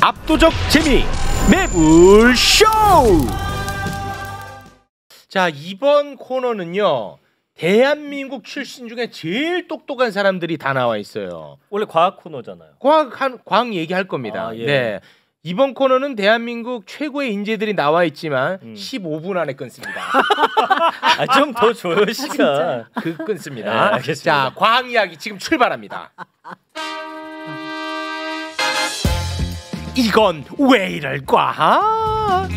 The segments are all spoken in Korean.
압도적 재미 매불쇼. 자, 이번 코너는요, 대한민국 출신 중에 제일 똑똑한 사람들이 다 나와 있어요. 원래 과학 코너잖아요. 과학 얘기할 겁니다. 예. 네. 이번 코너는 대한민국 최고의 인재들이 나와 있지만 15분 안에 끊습니다. 좀 더 줘요 시간. 끊습니다. 네, 알겠습니다. 자, 과학 이야기 지금 출발합니다. 이건 왜 이럴까?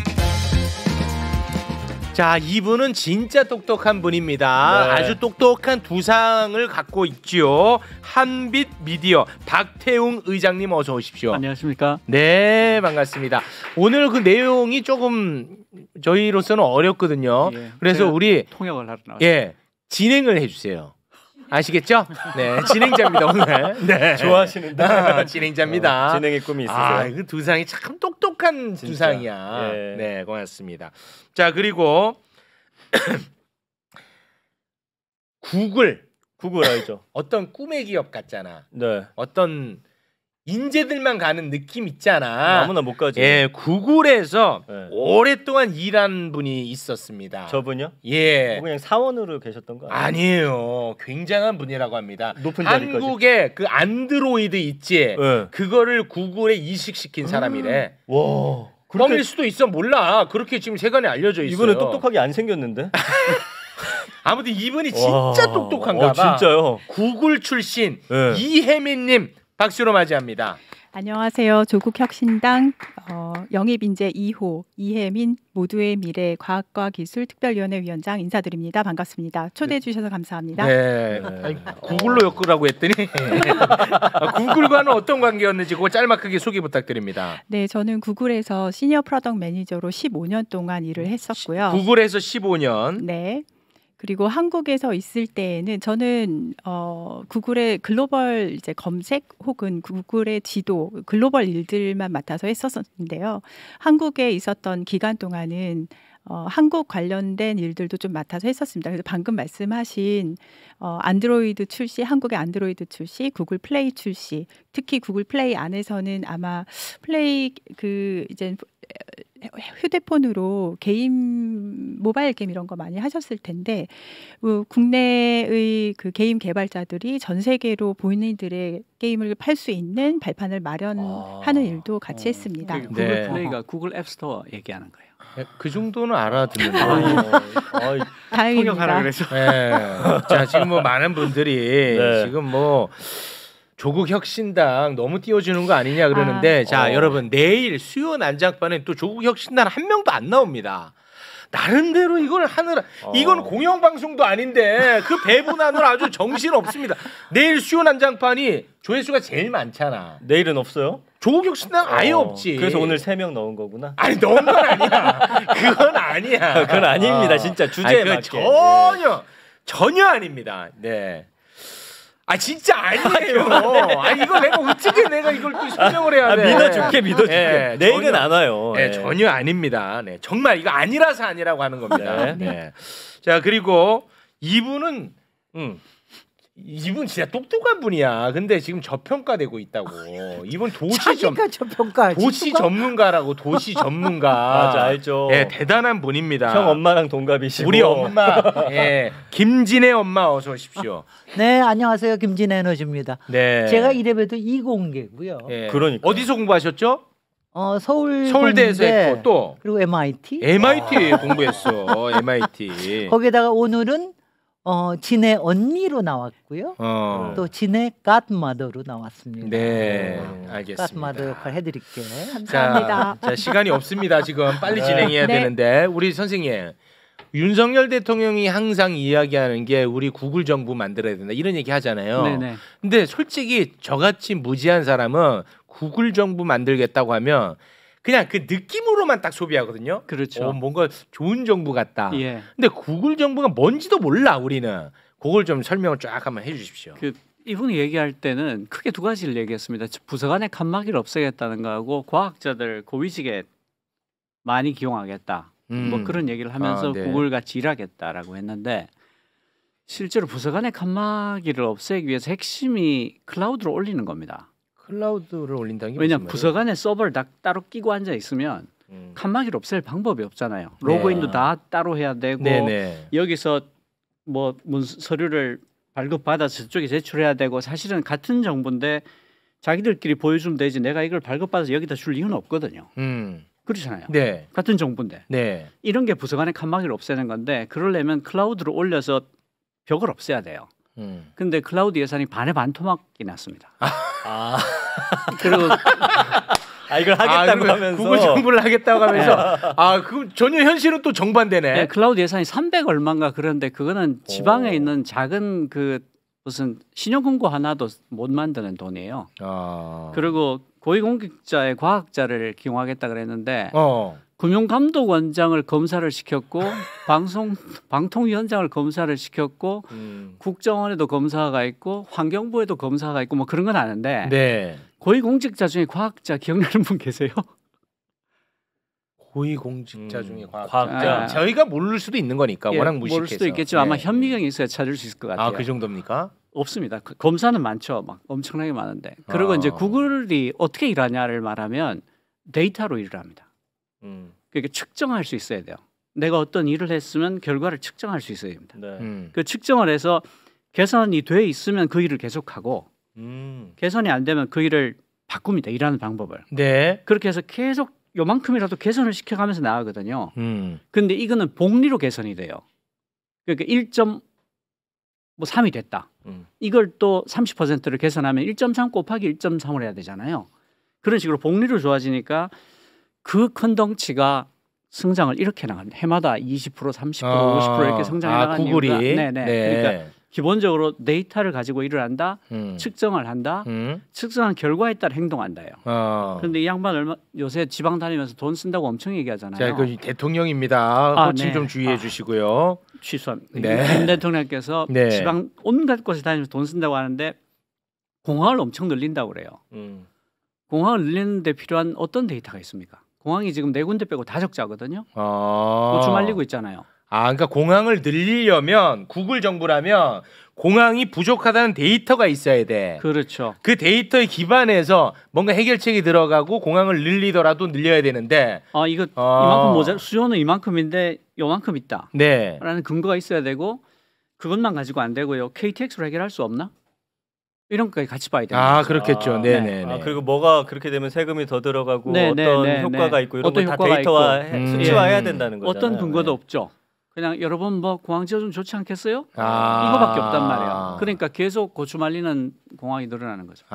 자, 이분은 진짜 똑똑한 분입니다. 네. 아주 똑똑한 두상을 갖고 있지요. 한빛 미디어 박태웅 의장님 어서 오십시오. 안녕하십니까? 네, 반갑습니다. 오늘 그 내용이 조금 저희로서는 어렵거든요. 예, 그래서 우리 통역을 하러 나왔습니다. 진행을 해주세요. 아시겠죠? 네, 진행자입니다 오늘. 네, 좋아하시는데. 진행자입니다. 진행의 꿈이 있으세요. 아, 그 두상이 참 똑똑한 진짜. 두상이야. 예. 네, 고맙습니다. 자, 그리고 구글 알죠? 어떤 꿈의 기업 같잖아. 네. 어떤 인재들만 가는 느낌 있잖아. 아무나 못 가지. 예, 구글에서 네. 오랫동안 일한 분이 있었습니다. 저분요? 예. 그냥 사원으로 계셨던 거 아니에요? 아니에요. 굉장한 분이라고 합니다. 높은 자리까지. 한국에 그 안드로이드 있지. 네. 그거를 구글에 이식시킨 사람이래. 와. 뻥일 수도 있어. 몰라. 그렇게 지금 세간에 알려져 있어요. 이분은 똑똑하게 안 생겼는데? 아무튼 이분이 진짜 와. 똑똑한가 봐. 진짜요? 구글 출신 네. 이혜민님 박수로 맞이합니다. 안녕하세요. 조국혁신당 영입인재 2호 이혜민 모두의 미래 과학과 기술 특별위원회 위원장 인사드립니다. 반갑습니다. 초대해 주셔서 감사합니다. 네. 아니, 구글로 엮으라고 했더니 구글과는 어떤 관계였는지 그거 짤막하게 소개 부탁드립니다. 네, 저는 구글에서 시니어 프로덕트 매니저로 15년 동안 일을 했었고요. 구글에서 15년. 네. 그리고 한국에서 있을 때에는 저는 구글의 글로벌 이제 검색 혹은 구글의 지도 글로벌 일들만 맡아서 했었는데요. 한국에 있었던 기간 동안은 한국 관련된 일들도 좀 맡아서 했었습니다. 그래서 방금 말씀하신 안드로이드 출시, 한국의 안드로이드 출시, 구글 플레이 출시, 특히 구글 플레이 안에서는 아마 플레이 그 이제 휴대폰으로 게임, 모바일 게임 이런 거 많이 하셨을 텐데 국내의 그 게임 개발자들이 전 세계로 본인들의 게임을 팔 수 있는 발판을 마련하는 일도 같이 했습니다. 구글 네. 플레이가 구글 앱스토어 얘기하는 거예요. 그 정도는 알아듣는데. 다행입니다. 통역하라 그래서. 네. 자, 지금 뭐 많은 분들이 네. 지금 뭐 조국 혁신당 너무 띄워주는 거 아니냐 그러는데 자, 여러분 내일 수요 난장판에 또 조국 혁신당 한 명도 안 나옵니다. 나름대로 이걸 하느라 이건 공영방송도 아닌데 그 배분하느라 아주 정신 없습니다. 내일 수요 난장판이 조회수가 제일 많잖아. 내일은 없어요? 조국 혁신당 아예 없지. 그래서 오늘 3명 넣은 거구나. 아니 넣은 건 아니야. 그건 아니야. 그건 아닙니다. 진짜 주제에 아니, 맞게. 전혀 아닙니다. 네. 아 진짜 아니에요. 아니 이거 내가 어떻게 내가 이걸 또 설명을 해야 돼? 믿어줄게. 네, 내일은 전혀, 안 와요. 네, 전혀 아닙니다. 네, 정말 이거 아니라서 아니라고 하는 겁니다. 네. 네. 자, 그리고 이분은 이분 진짜 똑똑한 분이야. 근데 지금 저평가되고 있다고. 이분 도시 전문가라고. 도시 전문가. 맞아, 알죠. 네, 대단한 분입니다. 형 엄마랑 동갑이시고. 우리 엄마, 김진애 엄마 어서 오십시오. 네, 안녕하세요. 김진애 에너지입니다. 네. 제가 이래봬도 이공계고요. 네. 그러니까. 어디서 공부하셨죠? 서울대 서울대에서 했고 또 그리고 MIT. MIT 공부했어. MIT. 거기다가 오늘은 진애 언니로 나왔고요. 또 진애 갓마더로 나왔습니다. 네, 알겠습니다. 갓마더 역할 해드릴게요. 감사합니다. 자, 시간이 없습니다. 지금 빨리 진행해야 네. 되는데 우리 선생님. 윤석열 대통령이 항상 이야기하는 게 우리 구글 정부 만들어야 된다 이런 얘기 하잖아요. 네네. 근데 솔직히 저같이 무지한 사람은 구글 정부 만들겠다고 하면 그냥 그 느낌으로만 딱 소비하거든요. 그렇죠. 뭔가 좋은 정부 같다. 예. 근데 구글 정부가 뭔지도 몰라 우리는. 그걸 좀 설명을 쫙 한번 해주십시오. 이분이 얘기할 때는 크게 두 가지를 얘기했습니다. 부서간의 칸막이를 없애겠다는 거하고 과학자들 고위직에 많이 기용하겠다. 뭐 그런 얘기를 하면서 네. 구글 같이 일하겠다라고 했는데 실제로 부서간의 칸막이를 없애기 위해서 핵심이 클라우드로 올리는 겁니다. 클라우드를 올린다는 게 왜냐하면 무슨 부서간에 서버를 다 따로 끼고 앉아 있으면 칸막이를 없앨 방법이 없잖아요. 로그인도 다 따로 해야 되고 네네. 여기서 뭐 서류를 발급받아서 저쪽에 제출해야 되고 사실은 같은 정보인데 자기들끼리 보여주면 되지 내가 이걸 발급받아서 여기다 줄 이유는 없거든요. 그렇잖아요. 네. 같은 정보인데 네. 이런 게 부서간의 칸막이를 없애는 건데 그러려면 클라우드로 올려서 벽을 없애야 돼요. 근데 클라우드 예산이 반에 반토막이 났습니다. 그리고 이걸 하겠다고 하면서 구글 정부를 하겠다고 하면서 그 전혀 현실은 또 정반대네. 네, 클라우드 예산이 300 얼마인가 그런데 그거는 지방에 있는 작은 그 무슨 신용금고 하나도 못 만드는 돈이에요. 그리고 고위공직자의 과학자를 기용하겠다 그랬는데 금융감독원장을 검사를 시켰고 방통위원장을 검사를 시켰고 국정원에도 검사가 있고 환경부에도 검사가 있고 뭐 그런 건 아는데 네. 고위공직자 중에 과학자 기억나는 분 계세요? 고위공직자 중에 과학자. 저희가 모를 수도 있는 거니까 예, 워낙 무식해서. 모를 수도 있겠지만 아마 현미경이 있어야 찾을 수 있을 것 같아요. 그 정도입니까? 없습니다. 검사는 많죠. 막 엄청나게 많은데. 그리고 이제 구글이 어떻게 일하냐를 말하면 데이터로 일을 합니다. 그러니까 측정할 수 있어야 돼요. 내가 어떤 일을 했으면 결과를 측정할 수 있어야 됩니다. 네. 그 측정을 해서 개선이 돼 있으면 그 일을 계속하고 개선이 안 되면 그 일을 바꿉니다. 일하는 방법을. 네. 그렇게 해서 계속 요만큼이라도 개선을 시켜가면서 나가거든요. 근데 이거는 복리로 개선이 돼요. 그러니까 1.3이 됐다. 이걸 또 30%를 개선하면 1.3 곱하기 1.3을 해야 되잖아요. 그런 식으로 복리로 좋아지니까 그 큰 덩치가 성장을 이렇게 나갑니다. 해마다 20%, 30%, 50% 이렇게 성장해 나가는 구글이. 이유가 네. 그러니까 기본적으로 데이터를 가지고 일을 한다, 측정을 한다, 측정한 결과에 따라 행동한다요. 그런데 이 양반 요새 지방 다니면서 돈 쓴다고 엄청 얘기하잖아요. 자, 그 대통령입니다. 호칭 좀 주의해 주시고요. 취소합니다. 네. 윤 대통령께서 네. 지방 온갖 곳에 다니면서 돈 쓴다고 하는데 공항을 엄청 늘린다고 그래요. 공항을 늘리는데 필요한 어떤 데이터가 있습니까? 공항이 지금 4군데 빼고 다 적자거든요. 고추 말리고 있잖아요. 그러니까 공항을 늘리려면 구글 정부라면 공항이 부족하다는 데이터가 있어야 돼. 그렇죠. 그 데이터에 기반해서 뭔가 해결책이 들어가고 공항을 늘리더라도 늘려야 되는데 이거 이만큼 모자 수요는 이만큼인데 요만큼 있다. 네. 라는 근거가 있어야 되고 그것만 가지고 안 되고요. KTX로 해결할 수 없나? 이런 것까지 같이 봐야 돼요. 그렇겠죠. 네. 그리고 뭐가 그렇게 되면 세금이 더 들어가고 네, 어떤 네, 효과가 네. 있고 이런 어떤 거 다 효과가 데이터화 있고. 수치화해야 된다는 거잖아요. 어떤 근거도 네. 없죠. 그냥 여러분 뭐 공항 지어주면 좋지 않겠어요? 이거밖에 없단 말이에요. 그러니까 계속 고추 말리는 공항이 늘어나는 거죠.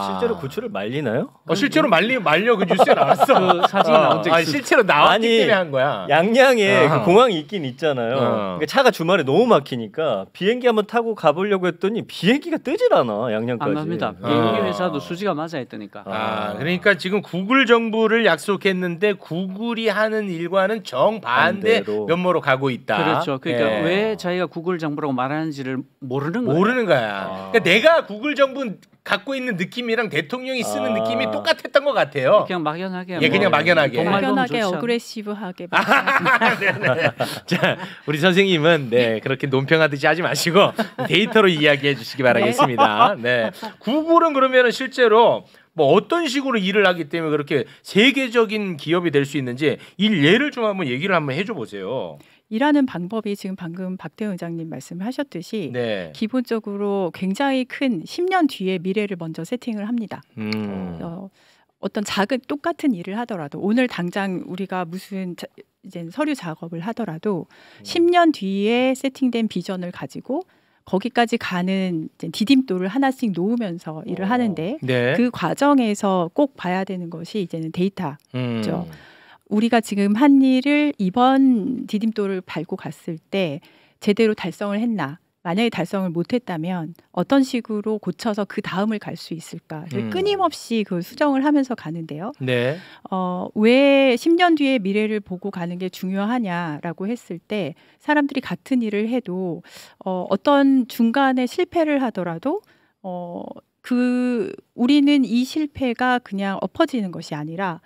실제로 고추를 말리나요? 실제로 말려 그 뉴스에 나왔어. 그 사진이 나온 적이 있어요. 실제로 나왔기 아니, 때문에 한 거야. 양양에 그 공항이 있긴 있잖아요. 어. 그러니까 차가 주말에 너무 막히니까 비행기 한번 타고 가보려고 했더니 비행기가 뜨질 않아 양양까지. 안 갑니다. 비행기 회사도 수지가 맞아 있다니까. 그러니까 지금 구글 정부를 약속했는데 구글이 하는 일과는 정반대 반대로. 면모로 가고 있다. 그렇죠. 그러니까 예. 왜 자기가 구글 정부라고 말하는지를 모르는 거예요. 모르는 거야. 그러니까 내가 구글 정부 갖고 있는 느낌이랑 대통령이 쓰는 느낌이 똑같았던 것 같아요. 그냥 막연하게. 예, 그냥 막연하게. 막연하게 어그레시브하게. 자, 우리 선생님은 그렇게 논평하듯이 하지 마시고 데이터로 이야기해 주시기 바라겠습니다. 네. 구글은 그러면 실제로 뭐 어떤 식으로 일을 하기 때문에 그렇게 세계적인 기업이 될 수 있는지 예를 좀 한번 얘기를 한번 해줘 보세요. 일하는 방법이 지금 방금 박대원 의장님 말씀하셨듯이 네. 기본적으로 굉장히 큰 10년 뒤의 미래를 먼저 세팅을 합니다. 어떤 작은 똑같은 일을 하더라도 오늘 당장 우리가 무슨 이제 서류 작업을 하더라도 10년 뒤에 세팅된 비전을 가지고 거기까지 가는 이제 디딤돌을 하나씩 놓으면서 일을 하는데 네. 그 과정에서 꼭 봐야 되는 것이 이제는 데이터죠. 우리가 지금 한 일을 이번 디딤돌을 밟고 갔을 때 제대로 달성을 했나? 만약에 달성을 못했다면 어떤 식으로 고쳐서 그 다음을 갈 수 있을까를 끊임없이 그 수정을 하면서 가는데요. 네. 왜 10년 뒤의 미래를 보고 가는 게 중요하냐라고 했을 때 사람들이 같은 일을 해도 어떤 중간에 실패를 하더라도 우리는 이 실패가 그냥 엎어지는 것이 아니라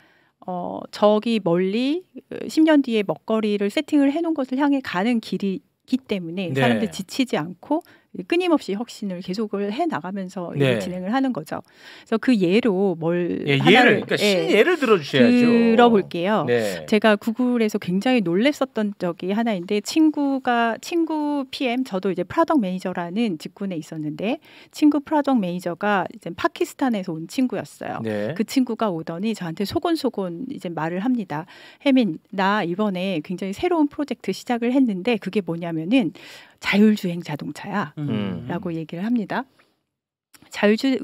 저기 멀리 10년 뒤에 먹거리를 세팅을 해놓은 것을 향해 가는 길이기 때문에 네. 사람들이 지치지 않고 끊임없이 혁신을 계속을 해 나가면서 네. 진행을 하는 거죠. 그래서 그 예로 뭘 예, 하나를 그러니까 예를 들어주셔야죠. 들어볼게요. 네. 제가 구글에서 굉장히 놀랬었던 적이 하나인데 친구 PM, 저도 이제 프로덕트 매니저라는 직군에 있었는데 친구 프로덕트 매니저가 이제 파키스탄에서 온 친구였어요. 네. 그 친구가 오더니 저한테 소곤소곤 이제 말을 합니다. 혜민, 나 이번에 굉장히 새로운 프로젝트 시작을 했는데 그게 뭐냐면은 자율주행 자동차야. 라고 얘기를 합니다.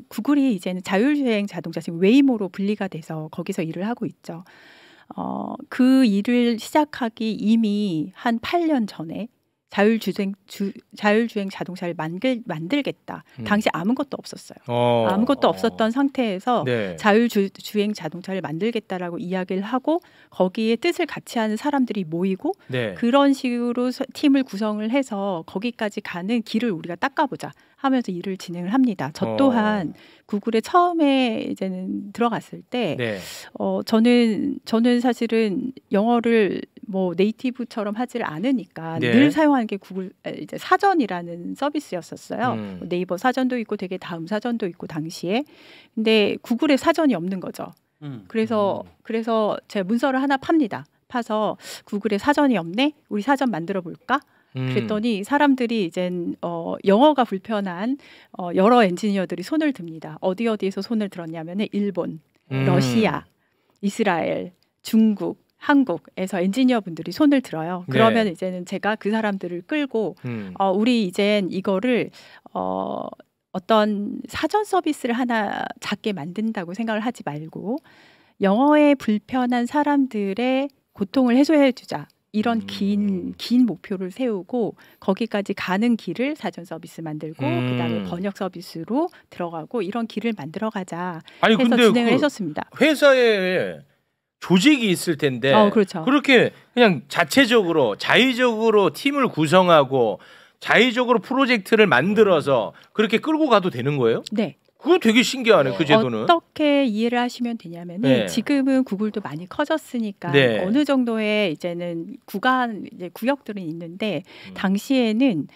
구글이 이제는 자율주행 자동차 지금 웨이모로 분리가 돼서 거기서 일을 하고 있죠. 그 일을 시작하기 이미 한 8년 전에 자율주행 자동차를 만들겠다. 당시 아무것도 없었어요. 아무것도 없었던 상태에서 네. 자율주행 자동차를 만들겠다라고 이야기를 하고 거기에 뜻을 같이 하는 사람들이 모이고 네. 그런 식으로 팀을 구성을 해서 거기까지 가는 길을 우리가 닦아보자 하면서 일을 진행을 합니다. 저 또한 구글에 처음에 이제는 들어갔을 때 네. 저는 사실은 영어를 뭐 네이티브처럼 하질 않으니까 네. 늘 사용하는 게 구글 이제 사전이라는 서비스였었어요. 네이버 사전도 있고 되게 다음 사전도 있고 당시에. 근데 구글에 사전이 없는 거죠. 그래서 제가 문서를 하나 팝니다. 파서 구글에 사전이 없네. 우리 사전 만들어 볼까? 그랬더니 사람들이 이젠 영어가 불편한 여러 엔지니어들이 손을 듭니다. 어디에서 손을 들었냐면은 일본, 러시아, 이스라엘, 중국, 한국에서 엔지니어분들이 손을 들어요. 그러면 네. 이제는 제가 그 사람들을 끌고 우리 이젠 이거를 어떤 사전 서비스를 하나 작게 만든다고 생각을 하지 말고 영어에 불편한 사람들의 고통을 해소해 주자. 이런 긴 목표를 세우고 거기까지 가는 길을 사전 서비스 만들고 그다음에 번역 서비스로 들어가고 이런 길을 만들어가자 해서 근데 진행을 했었습니다. 회사에 조직이 있을 텐데 그렇죠. 그렇게 그냥 자의적으로 팀을 구성하고 자의적으로 프로젝트를 만들어서 그렇게 끌고 가도 되는 거예요? 네. 그거 되게 신기하네. 그 제도는. 어떻게 이해를 하시면 되냐면은 네. 지금은 구글도 많이 커졌으니까 네. 어느 정도의 이제는 구역들은 있는데 당시에는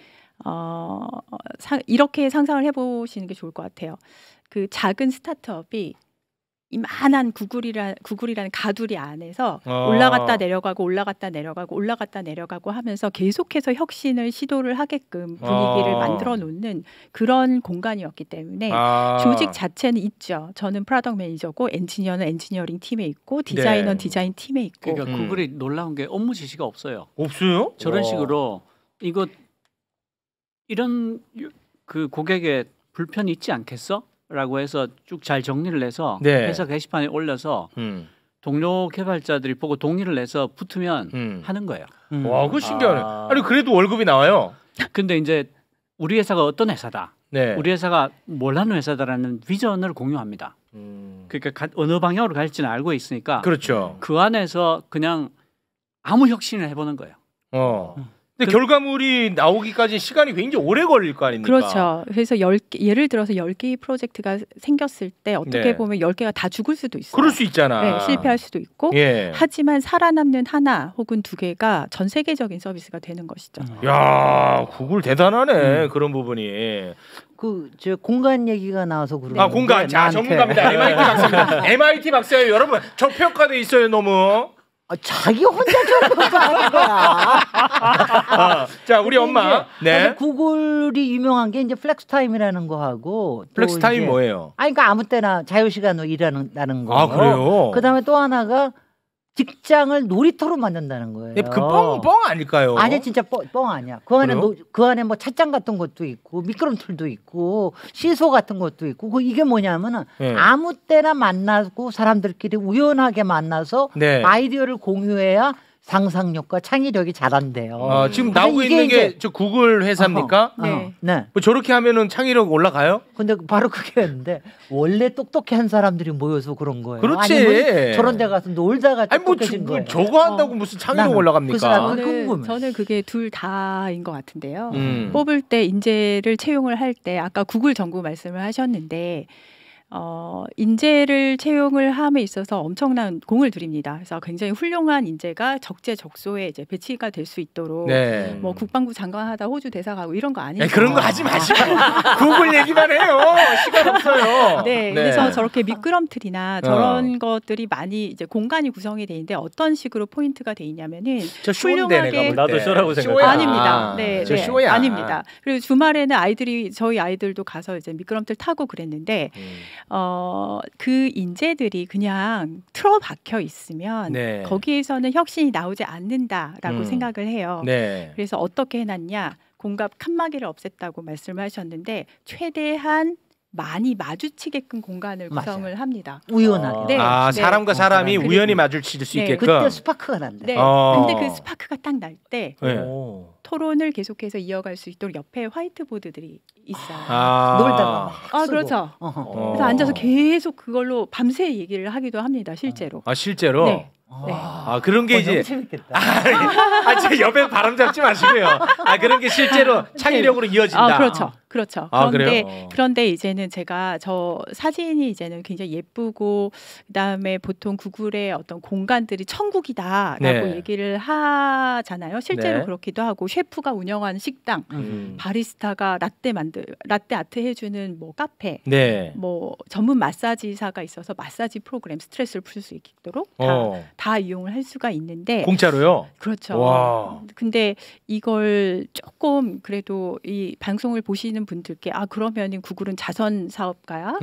이렇게 상상을 해보시는 게 좋을 것 같아요. 그 작은 스타트업이 이만한 구글이라는 가두리 안에서 올라갔다 내려가고 하면서 계속해서 혁신을 시도를 하게끔 분위기를 만들어 놓는 그런 공간이었기 때문에 조직 자체는 있죠. 저는 프로덕트 매니저고 엔지니어는 엔지니어링 팀에 있고 디자이너는 디자인 팀에 있고. 그러니까 구글이 놀라운 게 업무 지시가 없어요. 없어요? 저런 식으로 이런 그 고객의 불편이 있지 않겠어? 라고 해서 쭉 잘 정리를 해서 네. 회사 게시판에 올려서 동료 개발자들이 보고 동의를 내서 붙으면 하는 거예요. 와, 그거 신기하네. 아니 그래도 월급이 나와요. 근데 이제 우리 회사가 어떤 회사다. 네. 우리 회사가 뭘 하는 회사다라는 비전을 공유합니다. 그러니까 어느 방향으로 갈지는 알고 있으니까 그렇죠. 그 안에서 그냥 아무 혁신을 해보는 거예요. 근데 결과물이 나오기까지 시간이 굉장히 오래 걸릴 거 아닙니까? 그렇죠. 그래서 예를 들어서 10개의 프로젝트가 생겼을 때 어떻게 네. 보면 10개가 다 죽을 수도 있어요. 그럴 수 있잖아. 네, 실패할 수도 있고. 예. 하지만 살아남는 하나 혹은 두 개가 전 세계적인 서비스가 되는 것이죠. 야, 구글 대단하네. 그런 부분이. 저 공간 얘기가 나와서 그러는데 공간. 자, 전문가입니다. MIT 박사입니다. MIT 박사예요, 여러분. 저평가돼 있어요, 너무. 자기 혼자 저평가하는 거야. 자, 우리 엄마. 네. 구글이 유명한 게 이제 플렉스 타임이라는 거 하고. 플렉스 타임 뭐예요? 그러니까 아무 때나 자유시간으로 일하는 거. 그래요? 그다음에 또 하나가 직장을 놀이터로 만든다는 거예요. 그 뻥 아닐까요? 아니 진짜 뻥 아니야. 그 안에 뭐 찻잔 같은 것도 있고 미끄럼틀도 있고 시소 같은 것도 있고 이게 뭐냐면은 아무 때나 만나고 사람들끼리 우연하게 만나서 아이디어를 공유해야 상상력과 창의력이 자란대요. 지금 나오고 있는 게 저 구글 회사입니까? 네. 네. 뭐 저렇게 하면은 창의력 올라가요? 근데 바로 그게였는데 원래 똑똑한 사람들이 모여서 그런 거예요. 그렇지. 아니면 저런 데 가서 놀다가 똑똑해진 거예요. 저거 한다고 무슨 창의력 올라갑니까? 저는 그게 둘 다인 것 같은데요. 뽑을 때 인재를 채용을 할 때 아까 구글 정보 말씀을 하셨는데 인재를 채용을 함에 있어서 엄청난 공을 들입니다. 그래서 굉장히 훌륭한 인재가 적재적소에 이제 배치가 될 수 있도록 네. 뭐 국방부 장관 하다 호주 대사 가고 이런 거 아니에요. 그런 거 하지 마시고 구글 얘기만 해요. 시간 없어요. 네, 그래서 저렇게 미끄럼틀이나 저런 것들이 많이 이제 공간이 구성이 돼 있는데 어떤 식으로 포인트가 돼 있냐면은 훌륭하게 나도 쇼라고 생각해. 아닙니다. 네, 저 쇼야. 아닙니다. 그리고 주말에는 저희 아이들도 가서 이제 미끄럼틀 타고 그랬는데 그 인재들이 그냥 틀어박혀 있으면 네. 거기에서는 혁신이 나오지 않는다라고 생각을 해요. 네. 그래서 어떻게 해놨냐? 공갑 칸막이를 없앴다고 말씀을 하셨는데 최대한 많이 마주치게끔 공간을 구성을 합니다. 우연하게. 네. 사람과 사람이 네. 우연히 마주칠 수 네. 있게끔. 그때 스파크가 난다. 네. 근데 그 스파크가 딱 날 때 토론을 계속해서 이어갈 수 있도록 옆에 화이트보드들이 있어요. 놀다가 막 쓰고. 그렇죠. 그래서 앉아서 계속 그걸로 밤새 얘기를 하기도 합니다. 실제로. 실제로? 네. 네. 그런 게 이제 너무 재밌겠다. 제 옆에 바람 잡지 마시고요. 그런 게 실제로 창의력으로 이어진다. 그렇죠. 그래요? 그런데 이제는 제가 저 사진이 이제는 굉장히 예쁘고 그다음에 보통 구글의 어떤 공간들이 천국이다라고 네. 얘기를 하잖아요. 실제로 네. 그렇기도 하고 셰프가 운영하는 식당, 바리스타가 라떼 아트 해주는 뭐 카페, 네. 뭐 전문 마사지사가 있어서 마사지 프로그램 스트레스를 풀 수 있도록 다 이용을 할 수가 있는데 공짜로요? 그렇죠. 와. 근데 이걸 조금 그래도 이 방송을 보시는 분들께 그러면은 구글은 자선 사업가야?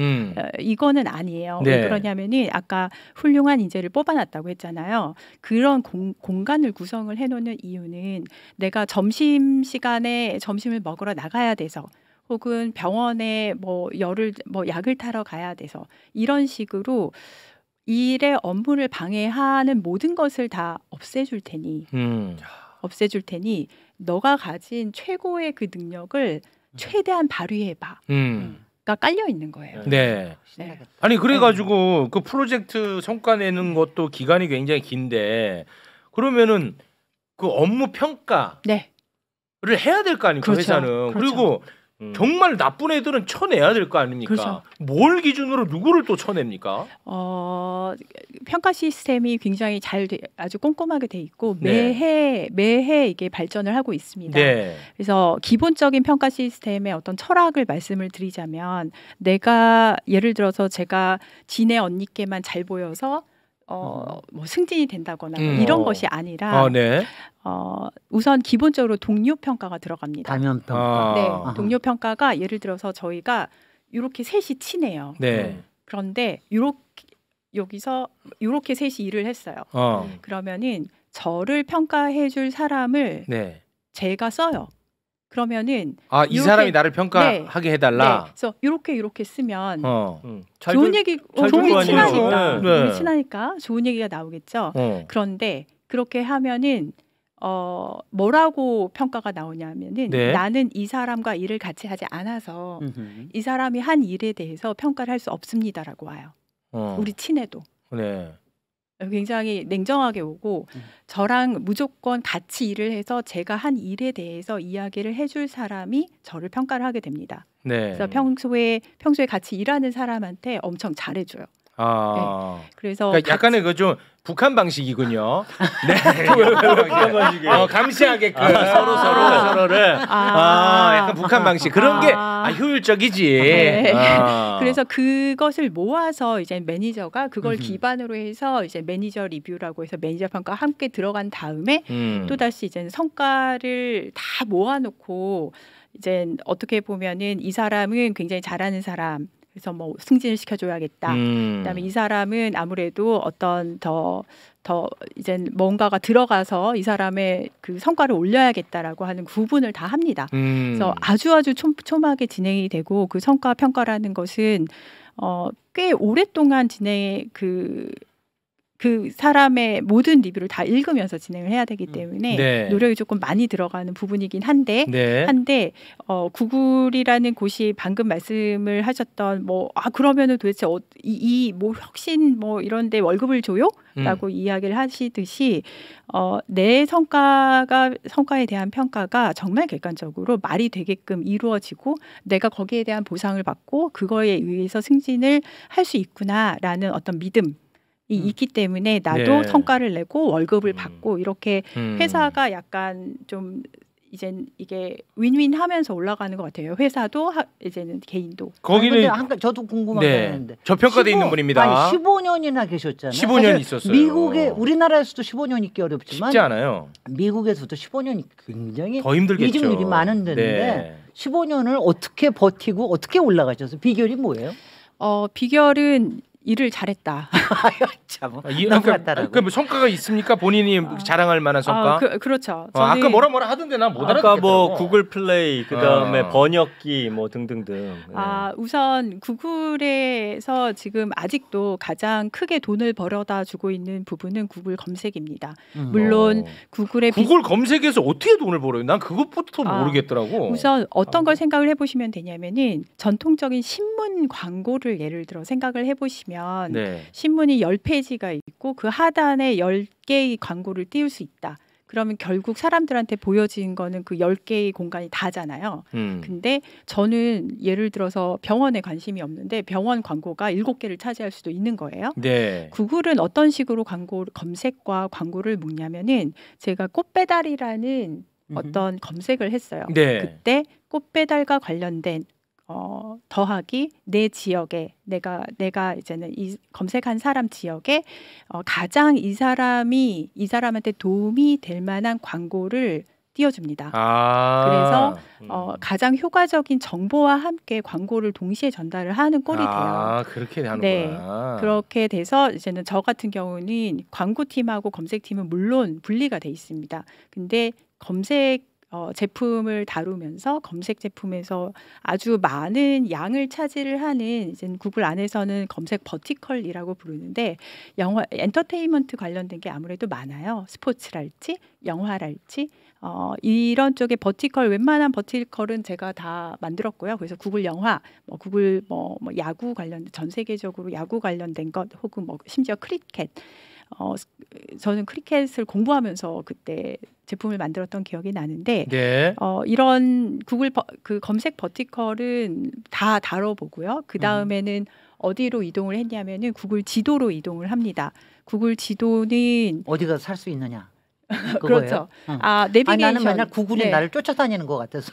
이거는 아니에요. 네. 왜 그러냐면은 아까 훌륭한 인재를 뽑아놨다고 했잖아요. 그런 공간을 구성을 해놓는 이유는 내가 점심 시간에 점심을 먹으러 나가야 돼서. 혹은 병원에 약을 타러 가야 돼서 이런 식으로 일의 업무를 방해하는 모든 것을 다 없애줄 테니 너가 가진 최고의 그 능력을 최대한 발휘해봐. 가 깔려 있는 거예요. 네. 네. 아니 그래가지고 그 프로젝트 성과 내는 것도 기간이 굉장히 긴데 그러면은 그 업무 평가를 네. 해야 될 거 아닙니까? 그렇죠. 회사는. 그렇죠. 그리고 정말 나쁜 애들은 쳐내야 될 거 아닙니까? 그렇죠. 뭘 기준으로 누구를 또 쳐냅니까? 평가 시스템이 굉장히 아주 꼼꼼하게 돼 있고 네. 매해 이게 발전을 하고 있습니다. 네. 그래서 기본적인 평가 시스템의 어떤 철학을 말씀을 드리자면 내가 예를 들어서 제가 진의 언니께만 잘 보여서 뭐 승진이 된다거나 이런 것이 아니라 네. 우선 기본적으로 동료 평가가 들어갑니다. 단연 평가. 네, 동료 평가가 예를 들어서 저희가 이렇게 셋이 친해요. 네. 그런데 여기서 이렇게 셋이 일을 했어요. 그러면은 저를 평가해줄 사람을 네. 제가 써요. 그러면은 이 사람이 나를 평가하게 해달라. 네. 그래서 이렇게 쓰면 좋은 얘기, 좋은 친하니까, 네. 우리 친하니까 좋은 얘기가 나오겠죠. 그런데 그렇게 하면은 뭐라고 평가가 나오냐면은 나는 이 사람과 일을 같이 하지 않아서 이 사람이 한 일에 대해서 평가를 할 수 없습니다라고 와요. 우리 친해도. 네. 굉장히 냉정하게 오고 저랑 무조건 같이 일을 해서 제가 한 일에 대해서 이야기를 해줄 사람이 저를 평가를 하게 됩니다. 네. 그래서 평소에 같이 일하는 사람한테 엄청 잘해줘요. 네. 그래서 그러니까 약간의 그 좀 북한 방식이군요. 네. 북한 방식이에요. 감시하게끔 서로를 약간 북한 방식 그런 게 효율적이지. 네. 그래서 그것을 모아서 이제 매니저가 그걸 기반으로 해서 이제 매니저 리뷰라고 해서 매니저 평가 함께 들어간 다음에 또 다시 이제 성과를 다 모아놓고 이제 어떻게 보면은 이 사람은 굉장히 잘하는 사람. 그래서 뭐 승진을 시켜줘야겠다. 그다음에 이 사람은 아무래도 어떤 더 이제 뭔가가 들어가서 이 사람의 그 성과를 올려야겠다라고 하는 구분을 다 합니다. 그래서 아주 촘촘하게 진행이 되고 그 성과 평가라는 것은 꽤 오랫동안 그 사람의 모든 리뷰를 다 읽으면서 진행을 해야 되기 때문에 네. 노력이 조금 많이 들어가는 부분이긴 한데 네. 구글이라는 곳이 방금 말씀을 하셨던 그러면은 도대체 뭐 혁신 뭐 이런데 월급을 줘요? 라고 이야기를 하시듯이 내 성과에 대한 평가가 정말 객관적으로 말이 되게끔 이루어지고 내가 거기에 대한 보상을 받고 그거에 의해서 승진을 할 수 있구나라는 어떤 믿음 있기 때문에 나도 네. 성과를 내고 월급을 받고 이렇게 회사가 약간 좀 이젠 이게 윈윈하면서 올라가는 것 같아요. 회사도 이제는 개인도. 거기는 저도 궁금한 게 있는데 저평가돼 있는 분입니다. 15년이나 계셨잖아요. 15년 있었어요. 미국에 우리나라에서도 15년 있기 어렵지만 쉽지 않아요. 미국에서도 15년이 굉장히 더 힘들겠죠. 이직률이 많은 데인데 15년을 어떻게 버티고 어떻게 올라가셔서 비결이 뭐예요? 비결은 일을 잘했다. 참, 그러니까 뭐 성과가 있습니까? 본인이 자랑할 만한 성과? 그렇죠. 아까 뭐라 하던데 난 못 알아듣겠더라고. 아까 뭐 구글 플레이 그다음에 번역기 뭐 등등등. 네. 우선 구글에서 지금 아직도 가장 크게 돈을 벌어다 주고 있는 부분은 구글 검색입니다. 물론 구글 검색에서 어떻게 돈을 벌어요? 난 그것부터 모르겠더라고. 우선 어떤 걸 생각을 해보시면 되냐면은 전통적인 신문 광고를 예를 들어 생각을 해보시면 신문이 10페이지가 있고 그 하단에 10개의 광고를 띄울 수 있다. 그러면 결국 사람들한테 보여진 거는 그 10개의 공간이 다잖아요. 근데 저는 예를 들어서 병원에 관심이 없는데 병원 광고가 7개를 차지할 수도 있는 거예요. 네. 구글은 어떤 식으로 검색과 광고를 묶냐면은 제가 꽃배달이라는 어떤 검색을 했어요. 네. 그때 꽃배달과 관련된 더하기 내 지역에 내가 이제는 이 검색한 사람 지역에 가장 이 사람한테 도움이 될 만한 광고를 띄워줍니다. 그래서 가장 효과적인 정보와 함께 광고를 동시에 전달을 하는 꼴이 돼요. 그렇게 하는구나. 네, 그렇게 돼서 이제는 저 같은 경우는 광고팀하고 검색팀은 물론 분리가 돼 있습니다. 근데 검색 제품을 다루면서 검색 제품에서 아주 많은 양을 차지를 하는 이제 구글 안에서는 검색 버티컬이라고 부르는데 영화 엔터테인먼트 관련된 게 아무래도 많아요. 스포츠랄지 영화랄지 이런 쪽에 버티컬 웬만한 버티컬은 제가 다 만들었고요. 그래서 구글 영화, 구글 뭐 야구 관련된 전 세계적으로 야구 관련된 것 혹은 심지어 크리켓 저는 크리켓을 공부하면서 그때 제품을 만들었던 기억이 나는데 이런 구글 그 검색 버티컬은 다 다뤄보고요. 그 다음에는 어디로 이동을 했냐면은 구글 지도로 이동을 합니다. 구글 지도는 어디가 살 수 있느냐? 그렇죠. 내비게이션. 나는 맨날 구글이 나를 쫓아다니는 것 같아서.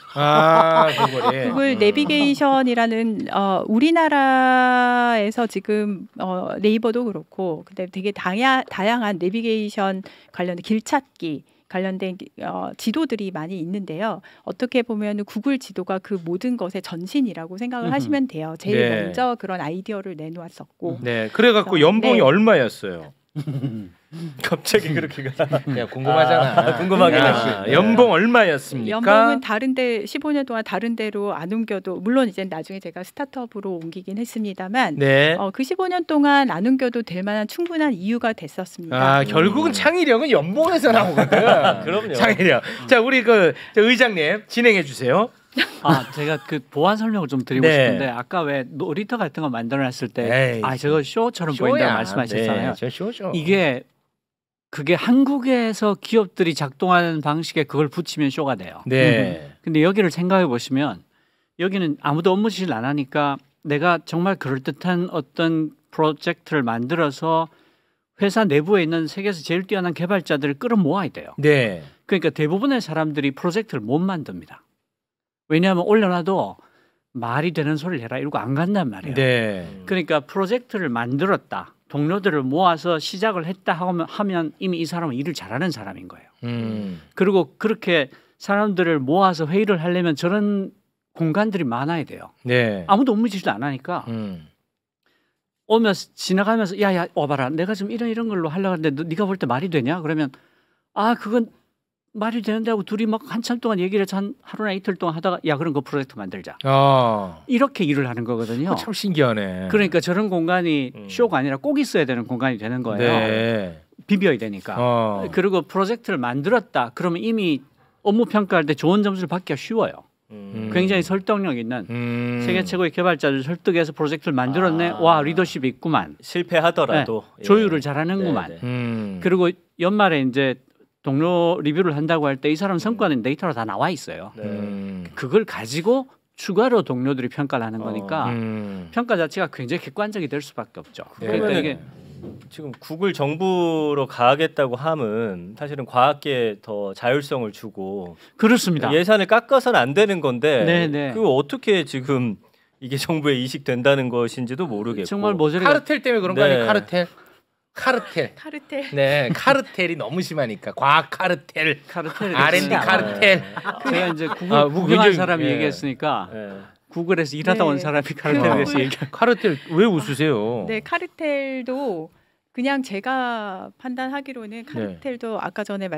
구글 내비게이션이라는 우리나라에서 지금 네이버도 그렇고, 근데 되게 다양한 내비게이션 관련된 길찾기 관련된 지도들이 많이 있는데요. 어떻게 보면 구글 지도가 그 모든 것의 전신이라고 생각을 하시면 돼요. 제일 먼저 그런 아이디어를 내놓았었고. 네, 그래갖고 연봉이 얼마였어요? 갑자기 그렇게 가. 야, 궁금하잖아. 궁금하긴 하시. 연봉 얼마였습니까? 연봉은 다른데 15년 동안 다른 데로 안 옮겨도 물론 이제 나중에 제가 스타트업으로 옮기긴 했습니다만 그 15년 동안 안 옮겨도 될 만한 충분한 이유가 됐었습니다. 결국은 창의력은 연봉에서 나오거든. 그럼요. 창의력. 자, 우리 저 의장님 진행해 주세요. 제가 그 보완 설명을 좀 드리고 싶은데 아까 왜 놀이터 같은 거 만들어놨을 때 저거 쇼처럼 보인다고 말씀하셨잖아요. 쇼죠. 그게 한국에서 기업들이 작동하는 방식에 그걸 붙이면 쇼가 돼요. 네. 근데 여기를 생각해 보시면 여기는 아무도 업무 지시를 안 하니까 내가 정말 그럴듯한 어떤 프로젝트를 만들어서 회사 내부에 있는 세계에서 제일 뛰어난 개발자들을 끌어모아야 돼요. 네. 그러니까 대부분의 사람들이 프로젝트를 못 만듭니다. 왜냐하면 올려놔도 말이 되는 소리를 해라 이러고 안 간단 말이에요. 네. 그러니까 프로젝트를 만들었다. 동료들을 모아서 시작을 했다 하면 이미 이 사람은 일을 잘하는 사람인 거예요. 그리고 그렇게 사람들을 모아서 회의를 하려면 저런 공간들이 많아야 돼요. 네. 아무도 업무 지시도 안 하니까 오면서 지나가면서 야야 와봐라 내가 좀 이런 걸로 하려고 하는데 네가 볼 때 말이 되냐? 그러면 그건 말이 되는데 하고 둘이 막 한참 동안 얘기를 해서 한 하루나 이틀 동안 하다가 야 그럼 그 프로젝트 만들자. 이렇게 일을 하는 거거든요. 참 신기하네. 그러니까 저런 공간이 쇼가 아니라 꼭 있어야 되는 공간이 되는 거예요. 네. 비벼야 되니까. 그리고 프로젝트를 만들었다. 그러면 이미 업무 평가할 때 좋은 점수를 받기가 쉬워요. 굉장히 설득력 있는 세계 최고의 개발자를 설득해서 프로젝트를 만들었네. 와 리더십이 있구만. 실패하더라도 네, 조율을 잘하는구만. 그리고 연말에 이제 동료 리뷰를 한다고 할 때 이 사람 성과는 데이터로 다 나와 있어요. 그걸 가지고 추가로 동료들이 평가를 하는 거니까 평가 자체가 굉장히 객관적이 될 수밖에 없죠. 그러니까 이게 지금 구글 정부로 가겠다고 함은 사실은 과학계에 더 자율성을 주고 그렇습니다. 예산을 깎아서는 안 되는 건데 네네. 그거 어떻게 지금 이게 정부에 이식된다는 것인지도 모르겠고 정말 모자리 카르텔 때문에 그런 거 아니에요? 카르텔. 네, 카르텔이 너무 심하니까 과학 카르텔, R&D 카르텔. 제가 이제 구글 구경한 사람이 얘기했으니까 구글에서 일하다 온 사람이 카르텔에 대해서 얘기한. 카르텔 왜 웃으세요? 네, 카르텔도 그냥 제가 판단하기로는 카르텔도 아까 전에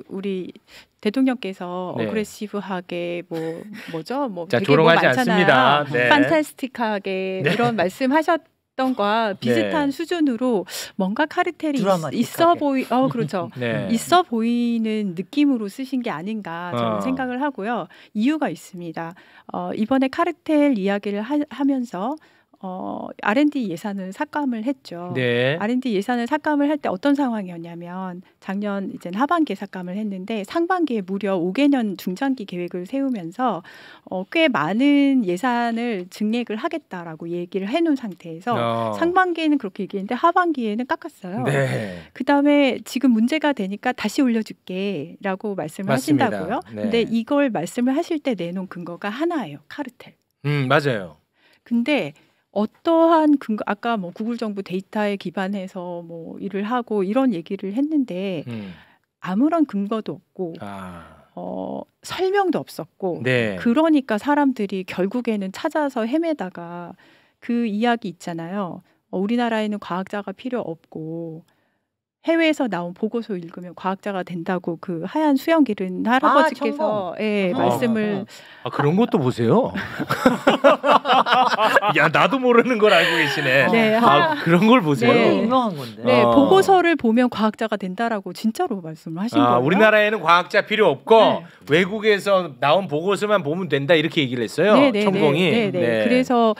우리 대통령께서 어그레시브하게 뭐죠? 자, 조롱하지 않습니다. 판타스틱하게 이런 말씀하셨던 과 비슷한 수준으로 뭔가 카르텔이 있어 그렇죠. 있어 보이는 느낌으로 쓰신 게 아닌가 저는 생각을 하고요. 이유가 있습니다. 이번에 카르텔 이야기를 하면서 R&D 예산을 삭감을 했죠. R&D 예산을 삭감을 할 때 어떤 상황이었냐면 작년 이제 하반기에 삭감을 했는데 상반기에 무려 5개년 중장기 계획을 세우면서 꽤 많은 예산을 증액을 하겠다라고 얘기를 해놓은 상태에서 상반기에는 그렇게 얘기했는데 하반기에는 깎았어요. 그다음에 지금 문제가 되니까 다시 올려줄게라고 말씀을 하신다고요. 근데 이걸 말씀을 하실 때 내놓은 근거가 하나예요. 카르텔. 맞아요. 근데 어떠한 근거 아까 뭐 구글 정부 데이터에 기반해서 뭐 일을 하고 이런 얘기를 했는데 아무런 근거도 없고 설명도 없었고 그러니까 사람들이 결국에는 찾아서 헤매다가 그 이야기 있잖아요. 우리나라에는 과학자가 필요 없고 해외에서 나온 보고서 읽으면 과학자가 된다고 그 하얀 수염 기른 할아버지께서 말씀을 그런 것도 보세요. 야 나도 모르는 걸 알고 계시네. 그런 걸 보세요. 유명한 건데. 보고서를 보면 과학자가 된다라고 진짜로 말씀을 하신 거예요. 우리나라에는 과학자 필요 없고 외국에서 나온 보고서만 보면 된다 이렇게 얘기를 했어요. 천공이. 그래서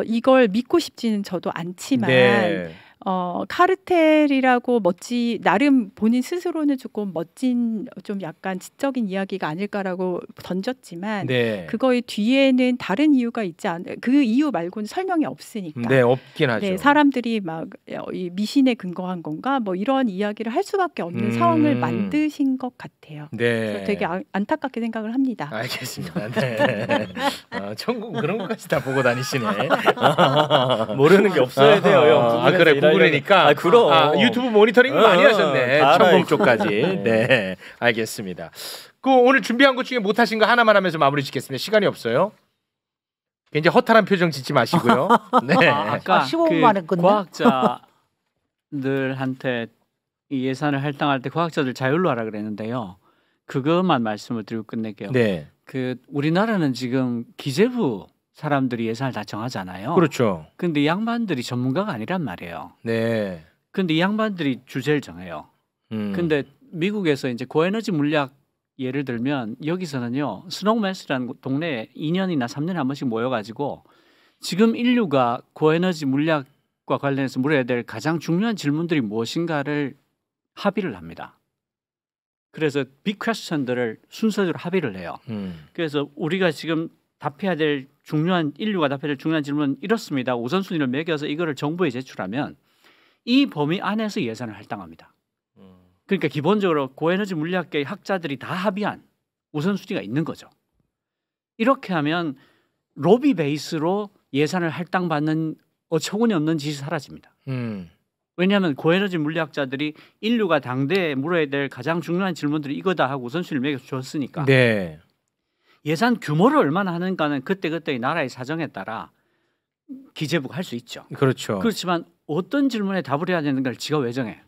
이걸 믿고 싶지는 저도 않지만. 카르텔이라고 나름 본인 스스로는 조금 멋진 좀 약간 지적인 이야기가 아닐까라고 던졌지만 그거의 뒤에는 다른 이유가 있지 그 이유 말고는 설명이 없으니까. 없긴 하죠. 사람들이 막 이 미신에 근거한 건가 뭐 이런 이야기를 할 수밖에 없는 상황을 만드신 것 같아요. 그래서 되게 안타깝게 생각을 합니다. 알겠습니다. 천국 그런 것까지 다 보고 다니시네. 모르는 게 없어야 돼요. 그래. 구글이니까. 그럼. 유튜브 모니터링 많이 하셨네. 천공 쪽까지. 알겠습니다. 오늘 준비한 것 중에 못하신 거 하나만 하면서 마무리 짓겠습니다. 시간이 없어요. 굉장히 허탈한 표정 짓지 마시고요. 아까 15분 만에 끝내. 과학자들한테 이 예산을 할당할 때 과학자들 자율로 하라 그랬는데요. 그것만 말씀을 드리고 끝낼게요. 우리나라는 지금 기재부 사람들이 예산을 다 정하잖아요. 그렇죠. 근데 이 양반들이 전문가가 아니란 말이에요. 근데 이 양반들이 주제를 정해요. 근데 미국에서 이제 고에너지 물리학 예를 들면 여기서는요. 스노우매스라는 동네에 2년이나 3년에 한 번씩 모여가지고 지금 인류가 고에너지 물리학과 관련해서 물어야 될 가장 중요한 질문들이 무엇인가를 합의를 합니다. 그래서 빅 퀘스천들을 순서대로 합의를 해요. 그래서 우리가 지금 인류가 답해야 될 중요한 질문은 이렇습니다. 우선순위를 매겨서 이거를 정부에 제출하면 이 범위 안에서 예산을 할당합니다. 그러니까 기본적으로 고에너지 물리학계의 학자들이 다 합의한 우선순위가 있는 거죠. 이렇게 하면 로비 베이스로 예산을 할당받는 어처구니 없는 짓이 사라집니다. 왜냐하면 고에너지 물리학자들이 인류가 당대에 물어야 될 가장 중요한 질문들이 이거다 하고 우선순위를 매겨줬으니까 예산 규모를 얼마나 하는가는 그때그때의 나라의 사정에 따라 기재부가 할 수 있죠. 그렇죠. 그렇지만 어떤 질문에 답을 해야 되는 걸 지가 왜 정해?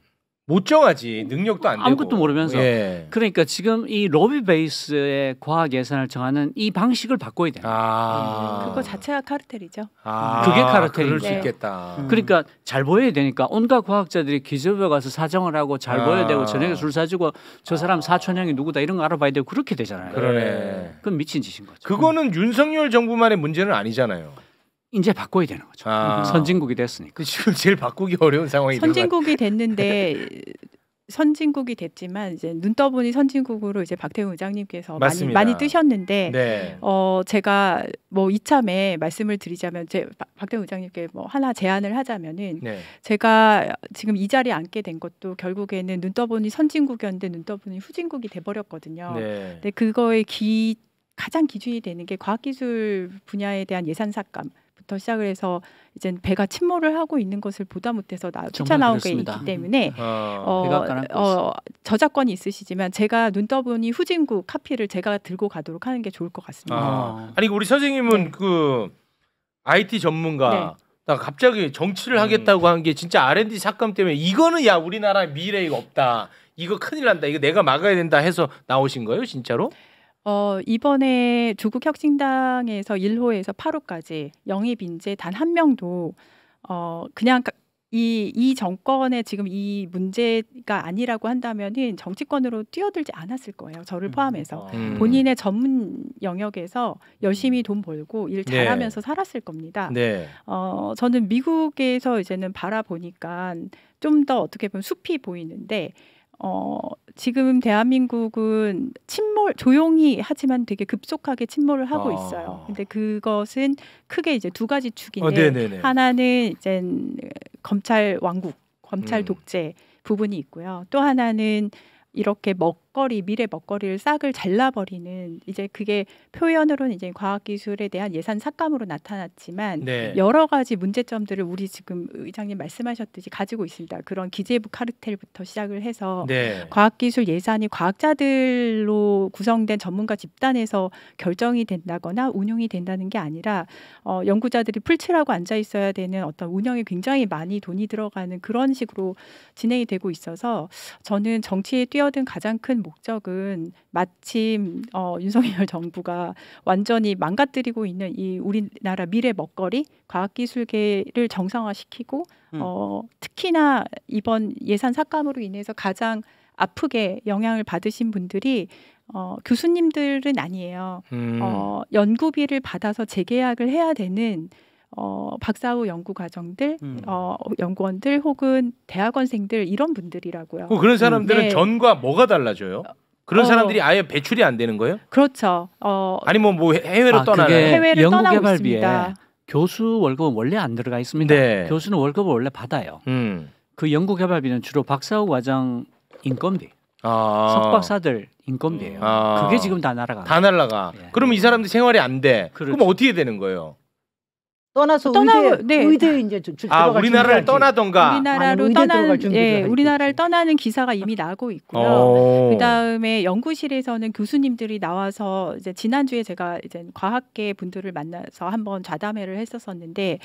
못 정하지. 능력도 안 되고. 아무것도 모르면서. 예. 그러니까 지금 이 로비 베이스의 과학 예산을 정하는 이 방식을 바꿔야 돼요. 그거 자체가 카르텔이죠. 그게 카르텔이죠. 그럴 수 있겠다. 그러니까 잘 보여야 되니까 온갖 과학자들이 기재부에 가서 사정을 하고 잘 보여야 되고 저녁에 술 사주고 저 사람 사촌형이 누구다 이런 거 알아봐야 되고 그렇게 되잖아요. 그러네. 그건 미친 짓인 거죠. 그거는 윤석열 정부만의 문제는 아니잖아요. 이제 바꿔야 되는 거죠. 선진국이 됐으니까. 지금 제일 바꾸기 어려운 상황이 선진국이 됐는데 선진국이 됐지만 이제 눈 떠보니 선진국으로 이제 박태웅 의장님께서 많이 뜨셨는데 네. 제가 뭐 이참에 말씀을 드리자면 박태웅 의장님께 뭐 하나 제안을 하자면은 네. 제가 지금 이 자리에 앉게 된 것도 결국에는 눈 떠보니 선진국이었는데 눈 떠보니 후진국이 돼버렸거든요. 네. 근데 그거의 가장 기준이 되는 게 과학기술 분야에 대한 예산 삭감. 부터 시작을 해서 이제 배가 침몰을 하고 있는 것을 보다 못해서 뛰쳐나온 게 있기 때문에 저작권이 있으시지만 제가 눈 떠보니 후진국 카피를 제가 들고 가도록 하는 게 좋을 것 같습니다. 아니 우리 선생님은 그 IT 전문가 나 갑자기 정치를 하겠다고 한 게 진짜 R&D 삭감 때문에 이거는 야 우리나라 미래가 없다. 이거 큰일 난다. 이거 내가 막아야 된다 해서 나오신 거예요, 진짜로? 이번에 조국혁신당에서 1호에서 8호까지 영입 인재 단 한 명도 그냥 이 정권의 지금 이 문제가 아니라고 한다면은 정치권으로 뛰어들지 않았을 거예요. 저를 포함해서 본인의 전문 영역에서 열심히 돈 벌고 일 잘하면서 살았을 겁니다. 네. 저는 미국에서 이제는 바라보니까 좀 더 어떻게 보면 숲이 보이는데. 지금 대한민국은 조용히 하지만 되게 급속하게 침몰을 하고 있어요. 근데 그것은 크게 이제 두 가지 축인데 하나는 이제 검찰 왕국, 검찰 독재 부분이 있고요. 또 하나는 이렇게 미래 먹거리를 싹을 잘라버리는 이제 그게 표현으로는 이제 과학기술에 대한 예산 삭감으로 나타났지만 여러 가지 문제점들을 우리 지금 의장님 말씀하셨듯이 가지고 있습니다. 그런 기재부 카르텔부터 시작을 해서 과학기술 예산이 과학자들로 구성된 전문가 집단에서 결정이 된다거나 운용이 된다는 게 아니라 연구자들이 풀칠하고 앉아 있어야 되는 어떤 운영에 굉장히 많이 돈이 들어가는 그런 식으로 진행이 되고 있어서 저는 정치에 뛰어든 가장 큰 목적은 마침 윤석열 정부가 완전히 망가뜨리고 있는 이 우리나라 미래 먹거리 과학기술계를 정상화시키고 특히나 이번 예산 삭감으로 인해서 가장 아프게 영향을 받으신 분들이 교수님들은 아니에요. 연구비를 받아서 재계약을 해야 되는 박사 후 연구 과정들, 연구원들 혹은 대학원생들 이런 분들이라고요. 그런 사람들은 전과 뭐가 달라져요? 그런 사람들이 아예 배출이 안 되는 거예요? 그렇죠. 아니면 뭐 해외로 떠나는 해외를 연구개발비에 교수 월급은 원래 안 들어가 있습니다. 교수는 월급을 원래 받아요. 그 연구개발비는 주로 박사 후 과정 인건비, 석박사들 인건비예요. 그게 지금 다 날아가. 다 날아가. 그러면 이 사람들 생활이 안 돼. 그럼 어떻게 되는 거예요? 떠나서 의대 이제 우리나라를 떠나던가 우리나라를 떠나는 기사가 이미 나고 있고요. 그다음에 연구실에서는 교수님들이 나와서 이제 지난주에 제가 이제 과학계 분들을 만나서 한번 좌담회를 했었었는데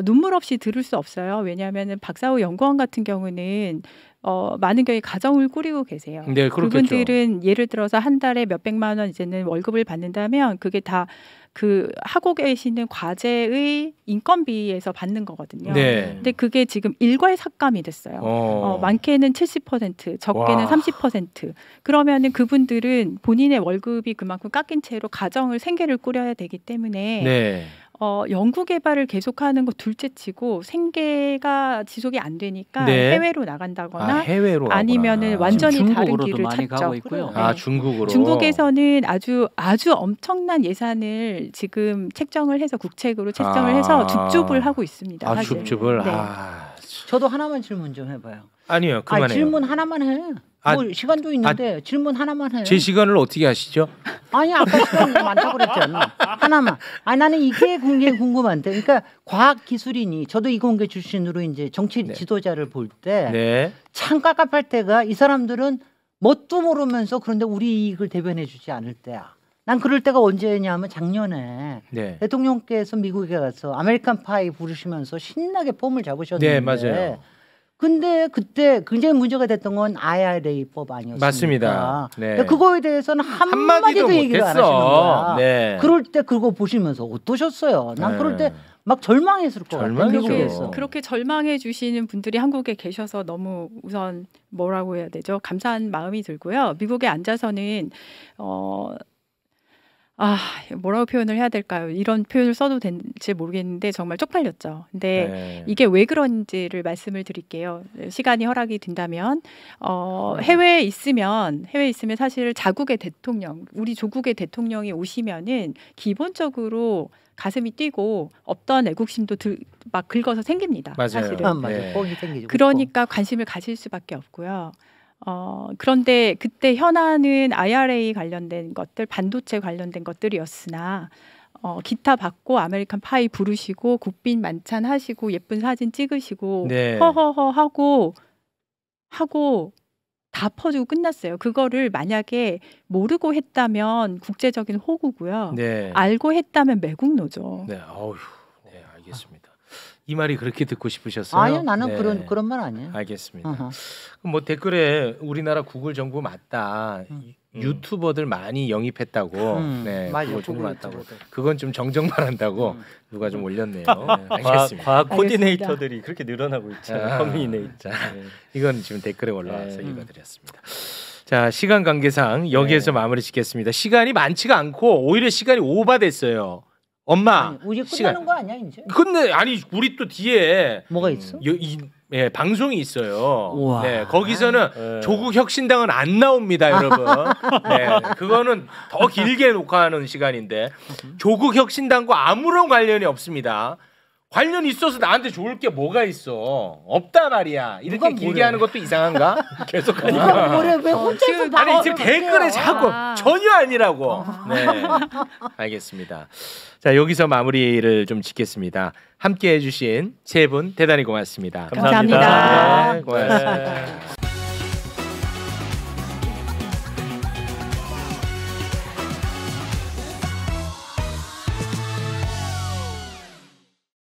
눈물 없이 들을 수 없어요. 왜냐하면 박사 후 연구원 같은 경우는 많은 경우에 가정을 꾸리고 계세요. 네, 그분들은 예를 들어서 한 달에 몇백만 원 이제는 월급을 받는다면 그게 다 그 하고 계시는 과제의 인건비에서 받는 거거든요. 근데 그게 지금 일괄 삭감이 됐어요. 많게는 70%, 적게는 30%. 그러면은 그분들은 본인의 월급이 그만큼 깎인 채로 가정을 생계를 꾸려야 되기 때문에 연구 개발을 계속하는 거 둘째치고 생계가 지속이 안 되니까 해외로 나간다거나 아니면은 완전히 다른 길을 찾죠. 중국으로. 중국에서는 아주 엄청난 예산을 지금 책정을 해서 국책으로 책정을 해서 줍줍을 하고 있습니다. 사실. 줍줍을. 저도 하나만 질문 좀 해봐요. 아니요, 그만해요. 질문 하나만 해. 뭐 시간도 있는데 질문 하나만 해. 제 시간을 어떻게 하시죠? 아니 아까 시간 많다고 그랬잖아. 하나만. 나는 이게 굉장히 궁금한데. 그러니까 과학 기술인이 저도 이공계 출신으로 이제 정치 지도자를 볼 때 참 깝깝할 때가 이 사람들은 뭣도 모르면서 그런데 우리 이익을 대변해주지 않을 때야. 난 그럴 때가 언제냐면 작년에 대통령께서 미국에 가서 아메리칸 파이 부르시면서 신나게 폼을 잡으셨는데. 네, 맞아요. 근데 그때 굉장히 문제가 됐던 건 IRA법 아니었습니까? 맞습니다. 네. 근데 그거에 대해서는 한마디도 얘기를 안 하시는 거야. 네. 그럴 때 그거 보시면서 어떠셨어요? 난 그럴 때 막 절망했을 것 같아요. 그렇게 절망해 주시는 분들이 한국에 계셔서 너무 우선 뭐라고 해야 되죠? 감사한 마음이 들고요. 미국에 앉아서는 뭐라고 표현을 해야 될까요? 이런 표현을 써도 될지 모르겠는데 정말 쪽팔렸죠. 근데 이게 왜 그런지를 말씀을 드릴게요. 시간이 허락이 된다면 해외에 있으면 사실 자국의 대통령, 우리 조국의 대통령이 오시면은 기본적으로 가슴이 뛰고 없던 애국심도 막 긁어서 생깁니다. 맞아요. 사실은. 맞아요. 뻥이 생기죠. 그러니까 관심을 가질 수밖에 없고요. 그런데 그때 현안은 IRA 관련된 것들, 반도체 관련된 것들이었으나 기타 받고 아메리칸 파이 부르시고 국빈 만찬 하시고 예쁜 사진 찍으시고 허허허 하고 다 퍼주고 끝났어요. 그거를 만약에 모르고 했다면 국제적인 호구고요. 알고 했다면 매국노죠. 네, 알겠습니다. 이 말이 그렇게 듣고 싶으셨어요? 아니요, 나는 그런 말 아니에요. 알겠습니다. 그럼 뭐 댓글에 우리나라 구글 정부 맞다. 유튜버들 많이 영입했다고. 네, 맞아요. 정부 맞다고. 그건 좀 정정만 한다고 누가 좀 올렸네요. 네, 알겠습니다. 과학 코디네이터들이 그렇게 늘어나고 있잖아요. 커뮤니네이터. 이건 지금 댓글에 올라와서 읽어드렸습니다. 자, 시간 관계상 여기에서 마무리 짓겠습니다. 시간이 많지가 않고 오히려 시간이 오바됐어요. 엄마, 우리 끝나는 거 아니야 이제? 근데 아니 우리 또 뒤에 뭐가 있어? 방송이 있어요. 우와. 네, 거기서는 조국 혁신당은 안 나옵니다, 여러분. 네, 그거는 더 길게 녹화하는 시간인데 조국 혁신당과 아무런 관련이 없습니다. 관련 있어서 나한테 좋을 게 뭐가 있어? 없다 말이야. 이렇게 길게 하는 것도 이상한가? 계속 하니까. 왜 혼자서 아니 지금 댓글에 자꾸 전혀 아니라고. 네, 알겠습니다. 자, 여기서 마무리를 좀 짓겠습니다. 함께해 주신 세 분 대단히 고맙습니다. 감사합니다. 네, 고맙습니다.